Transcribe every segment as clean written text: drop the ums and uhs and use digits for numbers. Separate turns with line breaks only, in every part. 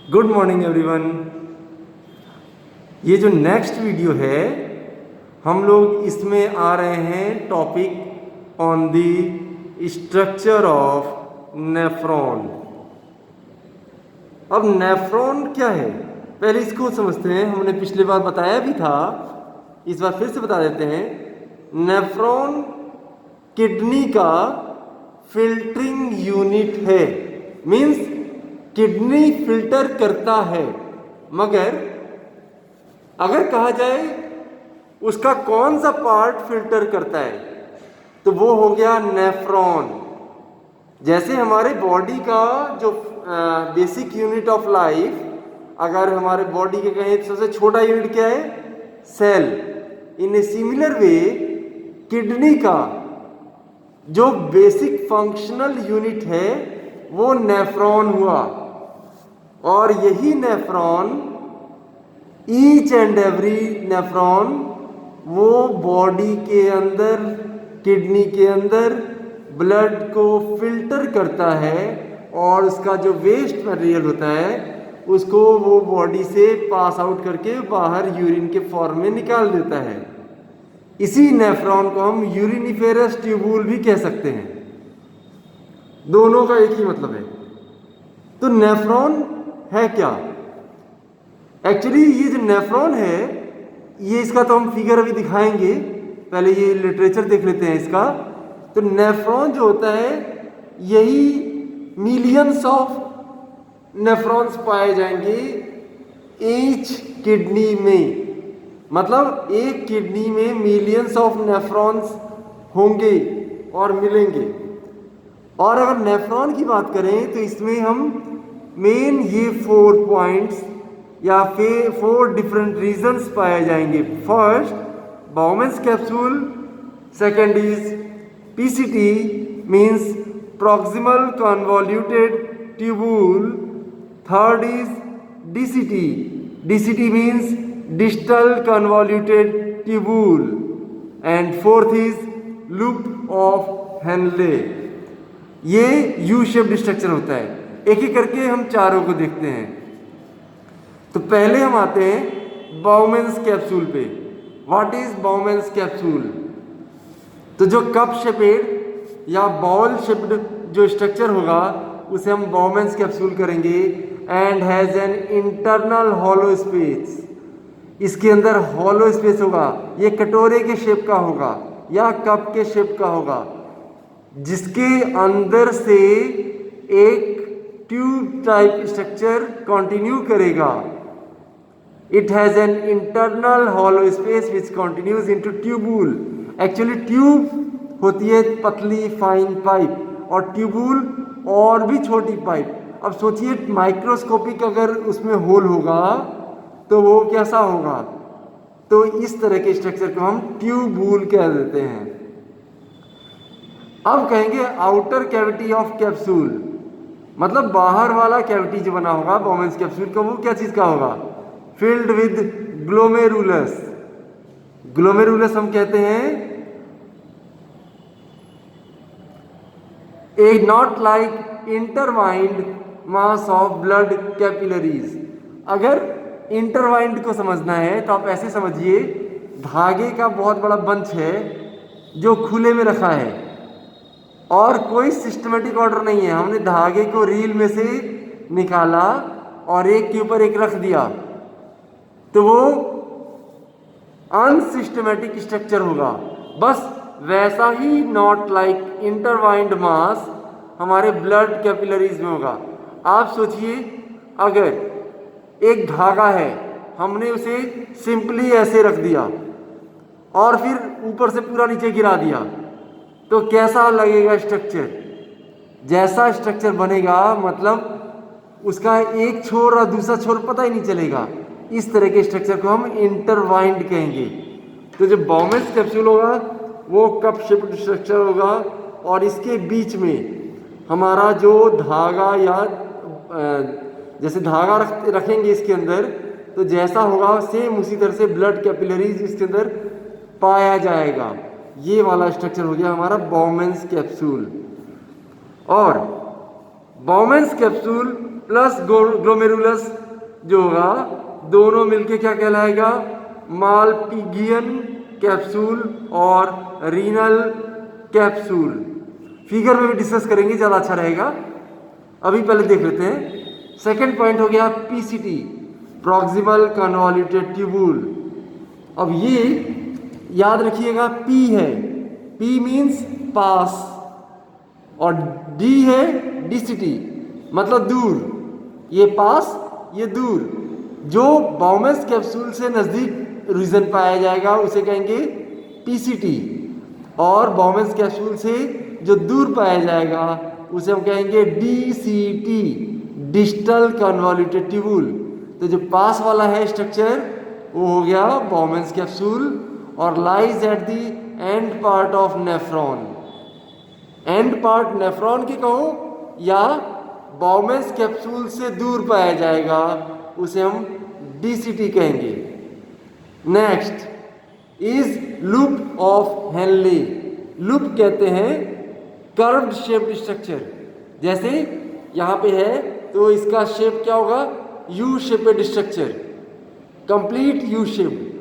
Good morning everyone. ये जो next video है हम लोग इसमें आ रहे हैं topic on the structure of nephron. अब नेफ्रॉन क्या है पहले इसको समझते हैं। हमने पिछली बार बताया भी था, इस बार फिर से बता देते हैं। नेफ्रॉन किडनी का फिल्टरिंग यूनिट है, मीन्स किडनी फिल्टर करता है। मगर अगर कहा जाए उसका कौन सा पार्ट फिल्टर करता है तो वो हो गया नेफ्रॉन। जैसे हमारे बॉडी का जो बेसिक यूनिट ऑफ लाइफ, अगर हमारे बॉडी के कहें तो सबसे छोटा यूनिट क्या है? Cell. In a similar way kidney का जो बेसिक फंक्शनल यूनिट है वो नेफ्रॉन हुआ। और यही nephron, each and every nephron, वो बॉडी के अंदर, किडनी के अंदर ब्लड को फिल्टर करता है और उसका जो वेस्ट मटेरियल होता है उसको वो बॉडी से पास आउट करके बाहर यूरिन के फॉर्म में निकाल देता है। इसी नेफ्रॉन को हम यूरिनिफेरस ट्यूबूल भी कह सकते हैं। दोनों का एक ही मतलब है। तो नेफ्रॉन है क्या? एक्चुअली ये जो नेफ्रॉन है, ये इसका तो हम फिगर अभी दिखाएंगे, पहले ये लिटरेचर देख लेते हैं इसका। तो नेफ्रॉन जो होता है, यही मिलियंस ऑफ नेफ्रॉन्स पाए जाएंगे ईच किडनी में। मतलब एक किडनी में मिलियंस ऑफ नेफ्रॉन्स होंगे और मिलेंगे। और अगर नेफ्रॉन की बात करें तो इसमें हम मेन ये 4 पॉइंट्स या फिर 4 डिफरेंट रीजन्स पाए जाएंगे। First, Bowman's capsule. Second is PCT, means proximal convoluted tubule. Third is DCT, DCT means distal convoluted tubule. And fourth is loop of Henle. ये यू शेप्ड स्ट्रक्चर होता है। एक एक करके हम चारों को देखते हैं। तो पहले हम आते हैं बाउमेंस कैप्सूल पे। What is Bowman's capsule? तो जो कप शेपेड या बॉल शेप्ड जो स्ट्रक्चर होगा उसे हम बाउमेंस कैप्सूल करेंगे। And has an internal hollow space. इसके अंदर हॉलो स्पेस होगा। ये कटोरे के शेप का होगा या कप के शेप का होगा, जिसके अंदर से एक ट्यूब टाइप स्ट्रक्चर कंटिन्यू करेगा। It has an internal hollow space which continues into tubule. Actually tube होती है पतली फाइन पाइप और ट्यूबूल और भी छोटी पाइप। अब सोचिए माइक्रोस्कोपिक अगर उसमें होल होगा तो वो कैसा होगा? तो इस तरह के स्ट्रक्चर को हम ट्यूबूल कह देते हैं। अब कहेंगे आउटर कैविटी ऑफ कैप्सूल, मतलब बाहर वाला कैविटी जो बना होगा बाउमेंस कैप्सूल का, वो क्या चीज का होगा? Filled with glomerulus. ग्लोमेरुलस हम कहते हैं a knot like intertwined mass of blood capillaries. अगर इंटरवाइंड को समझना है तो आप ऐसे समझिए, धागे का बहुत बड़ा बंच है जो खुले में रखा है और कोई सिस्टमेटिक ऑर्डर नहीं है। हमने धागे को रील में से निकाला और एक के ऊपर एक रख दिया तो वो अनसिस्टमेटिक स्ट्रक्चर होगा। बस वैसा ही नॉट लाइक इंटरवाइंड मास हमारे ब्लड कैपिलरीज में होगा। आप सोचिए, अगर एक धागा है, हमने उसे सिंपली ऐसे रख दिया और फिर ऊपर से पूरा नीचे गिरा दिया तो कैसा लगेगा स्ट्रक्चर? जैसा स्ट्रक्चर बनेगा, मतलब उसका एक छोर और दूसरा छोर पता ही नहीं चलेगा। इस तरह के स्ट्रक्चर को हम इंटरवाइंड कहेंगे। तो जो बाउमेंस कैप्सूल होगा वो कप शेप्ड स्ट्रक्चर होगा और इसके बीच में हमारा जो धागा या जैसे धागा रखेंगे इसके अंदर, तो जैसा होगा सेम उसी तरह से ब्लड कैपिलरीज इसके अंदर पाया जाएगा। ये वाला स्ट्रक्चर हो गया हमारा बाउमेंस कैप्सूल। और बाउमेंस कैप्सूल प्लस ग्लोमेरुलस जो होगा दोनों मिलके क्या कहलाएगा, मालपिगियन कैप्सूल और रीनल कैप्सूल। फिगर में भी डिस्कस करेंगे, ज़्यादा अच्छा रहेगा। अभी पहले देख लेते हैं। सेकंड पॉइंट हो गया पीसीटी, प्रॉक्सिमल कन्वॉल्यूटेड ट्यूबुल। अब ये याद रखिएगा, पी है, पी मीन्स पास, और डी है डीसीटी मतलब दूर। ये पास, ये दूर। जो बाउमेंस कैप्सूल से नज़दीक रीजन पाया जाएगा उसे कहेंगे पीसीटी, और बाउमेंस कैप्सूल से जो दूर पाया जाएगा उसे हम कहेंगे डीसीटी, डिस्टल कन्वॉल्यूटेड ट्यूबुल। तो जो पास वाला है स्ट्रक्चर वो हो गया बाउमेंस कैप्सूल और lies at the and part of nephron. And part nephron की कहूँ या बाउमेंस कैप्सूल से दूर पाया जाएगा उसे हम डीसीटी कहेंगे। Next is loop of Henley. Loop कहते हैं कर्व्ड शेप्ड स्ट्रक्चर। जैसे यहाँ पे है तो इसका शेप क्या होगा, you shaped structure, complete U shaped.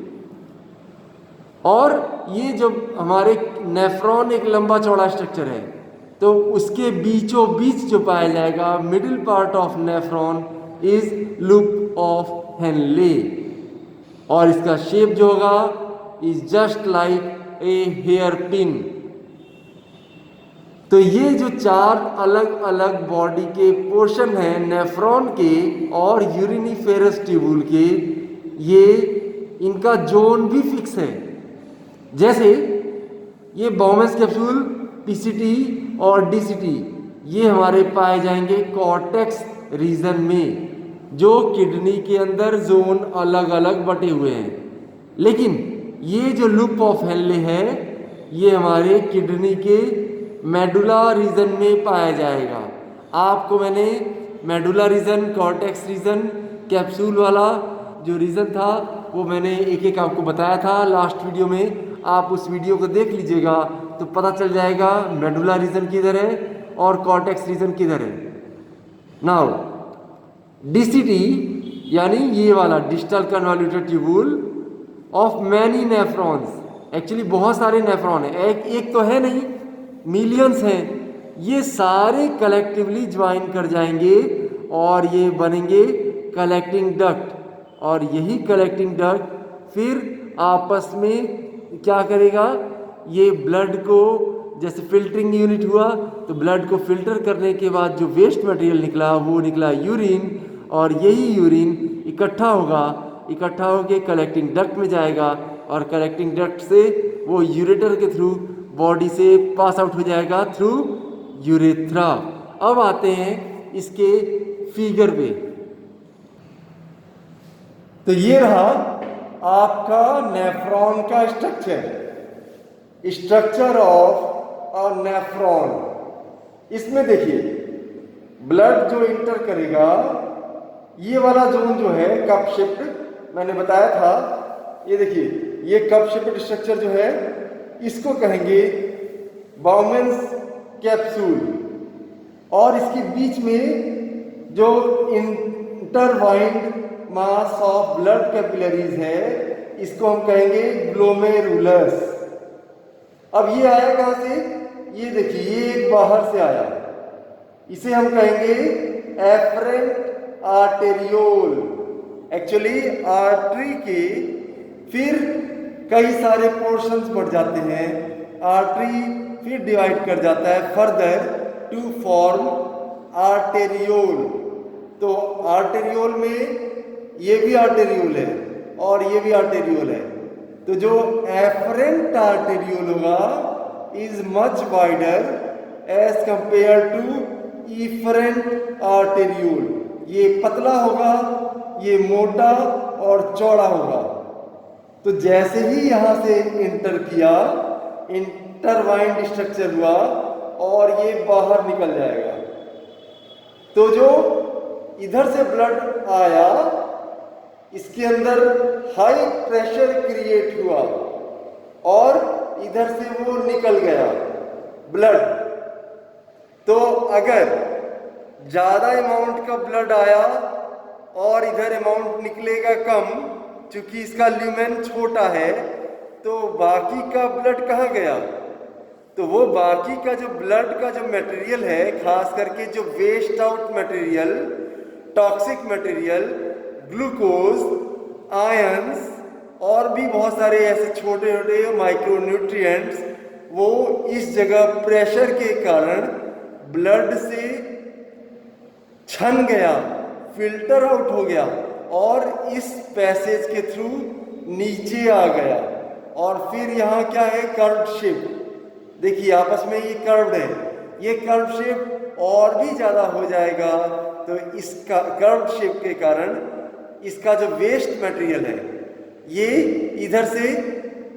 और ये जब हमारे नेफ्रॉन एक लंबा चौड़ा स्ट्रक्चर है तो उसके बीचों बीच जो पाया जाएगा middle part of nephron is loop of Henle, और इसका शेप जो होगा is just like a hairpin. तो ये जो चार अलग अलग बॉडी के पोर्शन हैं नेफ्रॉन के और यूरिनिफेरस ट्यूबुल के, ये इनका जोन भी फिक्स है। जैसे ये बाउमेंस कैप्सूल, पीसीटी और डीसीटी ये हमारे पाए जाएंगे कॉर्टेक्स रीजन में, जो किडनी के अंदर जोन अलग अलग बटे हुए हैं। लेकिन ये जो लूप ऑफ हेनले है ये हमारे किडनी के मेडुला रीजन में पाया जाएगा। आपको मैंने medulla region, cortex region, capsule वाला जो रीजन था वो मैंने एक एक आपको बताया था लास्ट वीडियो में। आप उस वीडियो को देख लीजिएगा तो पता चल जाएगा मेडुला रीजन किधर है और कॉर्टेक्स रीजन किधर है। नाउ डीसीटी यानी ये वाला distal कन्वॉल्यूटेड tubule of many nephrons, actually बहुत सारे नेफ्रॉन है, एक तो है नहीं, मिलियंस हैं। ये सारे कलेक्टिवली ज्वाइन कर जाएंगे और ये बनेंगे कलेक्टिंग डक्ट, और यही कलेक्टिंग डक्ट फिर आपस में क्या करेगा, ये ब्लड को जैसे फिल्टरिंग यूनिट हुआ तो ब्लड को फिल्टर करने के बाद जो वेस्ट मटेरियल निकला वो निकला यूरिन, और यही यूरिन इकट्ठा होगा, इकट्ठा होकर कलेक्टिंग डक्ट में जाएगा और कलेक्टिंग डक्ट से वो यूरेटर के थ्रू बॉडी से पास आउट हो जाएगा थ्रू यूरेथ्रा। अब आते हैं इसके फिगर पे। तो ये रहा आपका नेफ्रॉन का स्ट्रक्चर ऑफ अ नेफ्रॉन। इसमें देखिए ब्लड जो इंटर करेगा, ये वाला जोन जो है कप शिफ्ट मैंने बताया था, ये देखिए ये कप शिफ्ट स्ट्रक्चर जो है इसको कहेंगे बाउमेंस कैप्सूल, और इसके बीच में जो intertwined mass of blood capillaries है इसको हम कहेंगे ग्लोमेरुलस। अब ये आया कहां से, ये देखिए ये एक बाहर से आया, इसे हम कहेंगे एफरेंट आर्टेरियोल। एक्चुअली आर्टरी के फिर कई सारे पोर्शंस बढ़ जाते हैं, आर्टरी फिर डिवाइड कर जाता है फर्दर टू फॉर्म आर्टेरियोल। तो आर्टेरियोल में ये भी आर्टेरियोल है और ये भी आर्टेरियोल है। तो जो एफरेंट आर्टेरियोल होगा is much wider as compare to efferent arteriole. ये पतला होगा, ये मोटा और चौड़ा होगा। तो जैसे ही यहां से इंटर किया, इंटरवाइंड स्ट्रक्चर हुआ और ये बाहर निकल जाएगा। तो जो इधर से ब्लड आया इसके अंदर हाई प्रेशर क्रिएट हुआ और इधर से वो निकल गया ब्लड। तो अगर ज़्यादा अमाउंट का ब्लड आया और इधर अमाउंट निकलेगा कम, क्योंकि इसका ल्यूमेन छोटा है, तो बाकी का ब्लड कहाँ गया? तो वो बाकी का जो ब्लड का जो मटेरियल है, खास करके जो waste out material, toxic material, glucose, ions और भी बहुत सारे ऐसे छोटे छोटे माइक्रो न्यूट्रिएंट्स, वो इस जगह प्रेशर के कारण ब्लड से छन गया, फिल्टर आउट हो गया और इस पैसेज के थ्रू नीचे आ गया। और फिर यहाँ क्या है? Curve shape. देखिए आपस में ये कर्व है, ये कर्व शेप और भी ज़्यादा हो जाएगा, तो इसका कर्व शेप के कारण इसका जो वेस्ट मटेरियल है ये इधर से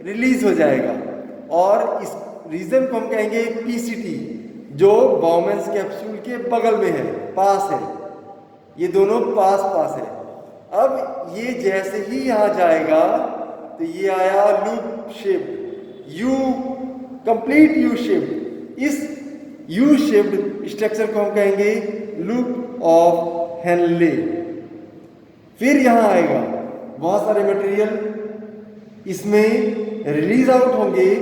रिलीज हो जाएगा और इस रीजन को हम कहेंगे पीसीटी, जो बाउमेंस कैप्सूल के बगल में है, पास है, ये दोनों पास पास है। अब ये जैसे ही यहाँ जाएगा तो ये आया loop shape, you, complete U shape. इस यू शेप्ड स्ट्रक्चर को हम कहेंगे लूप ऑफ हेनले। फिर यहाँ आएगा बहुत सारे मटेरियल इसमें रिलीज आउट होंगे,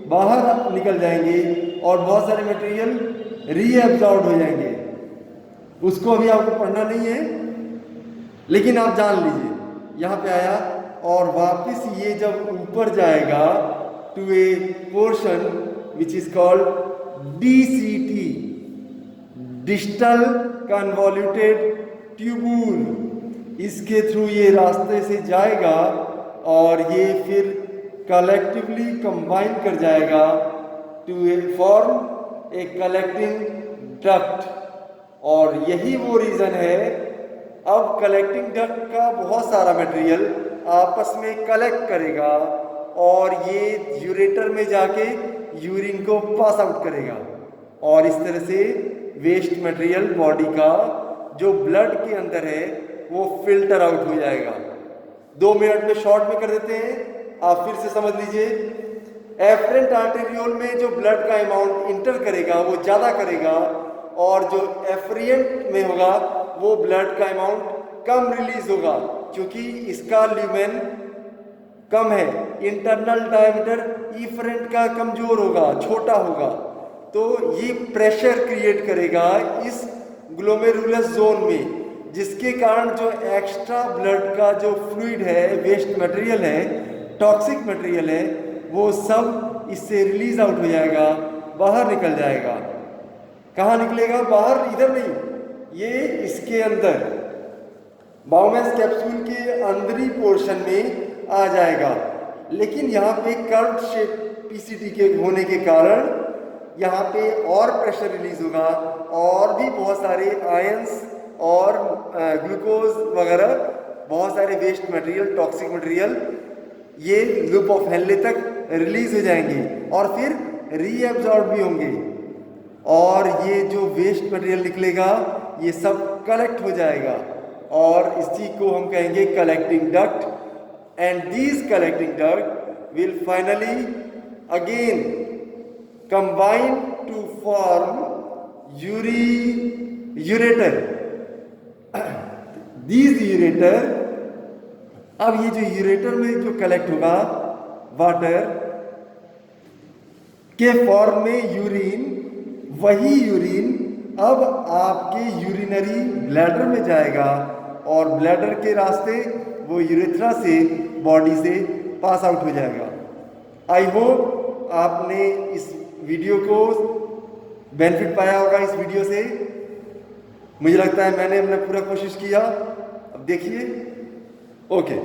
बाहर निकल जाएंगे और बहुत सारे मटेरियल रीएब्जॉर्ब हो जाएंगे। उसको अभी आपको पढ़ना नहीं है, लेकिन आप जान लीजिए यहाँ पे आया और वापस ये जब ऊपर जाएगा to a portion which is called DCT, distal convoluted tubule, इसके थ्रू ये रास्ते से जाएगा और ये फिर कलेक्टिवली कंबाइन कर जाएगा to a form a collecting duct. और यही वो रीज़न है, अब कलेक्टिंग डक्ट का बहुत सारा मटेरियल आपस में कलेक्ट करेगा और ये यूरेटर में जाके यूरिन को पास आउट करेगा और इस तरह से वेस्ट मटेरियल बॉडी का जो ब्लड के अंदर है वो फिल्टर आउट हो जाएगा। 2 मिनट में शॉर्ट में कर देते हैं, आप फिर से समझ लीजिए। एफरेंट आर्टेरियोल में जो ब्लड का अमाउंट इंटर करेगा वो ज़्यादा करेगा और जो एफरिएंट में होगा वो ब्लड का अमाउंट कम रिलीज होगा, क्योंकि इसका ल्यूमेन कम है, इंटरनल डायमीटर इफरेंट का कमजोर होगा, छोटा होगा, तो ये प्रेशर क्रिएट करेगा इस ग्लोमेरुलस जोन में, जिसके कारण जो एक्स्ट्रा ब्लड का जो फ्लूइड है, वेस्ट मटेरियल है, टॉक्सिक मटेरियल है, वो सब इससे रिलीज आउट हो जाएगा, बाहर निकल जाएगा। कहाँ निकलेगा? बाहर, इधर नहीं, ये इसके अंदर बाउमेंस कैप्सूल के अंदरी पोर्शन में आ जाएगा। लेकिन यहाँ पे कर्व शेप पीसीटी के होने के कारण यहाँ पे और प्रेशर रिलीज होगा और भी बहुत सारे आयंस और ग्लूकोज वगैरह बहुत सारे वेस्ट मटेरियल, टॉक्सिक मटेरियल ये लूप ऑफ हेनले तक रिलीज हो जाएंगे और फिर रीएब्जॉर्ब भी होंगे और ये जो वेस्ट मटेरियल निकलेगा ये सब कलेक्ट हो जाएगा और इसी को हम कहेंगे collecting duct. And these collecting duct will finally again combine to form ureter. These ureter, अब ये जो यूरेटर में जो कलेक्ट होगा वाटर के फॉर्म में यूरिन, वही यूरिन अब आपके यूरिनरी ब्लैडर में जाएगा और ब्लैडर के रास्ते वो यूरेथ्रा से बॉडी से पास आउट हो जाएगा। आई होप आपने इस वीडियो को बेनिफिट पाया होगा इस वीडियो से। मुझे लगता है मैंने अपना पूरा कोशिश किया। अब देखिए, ओके।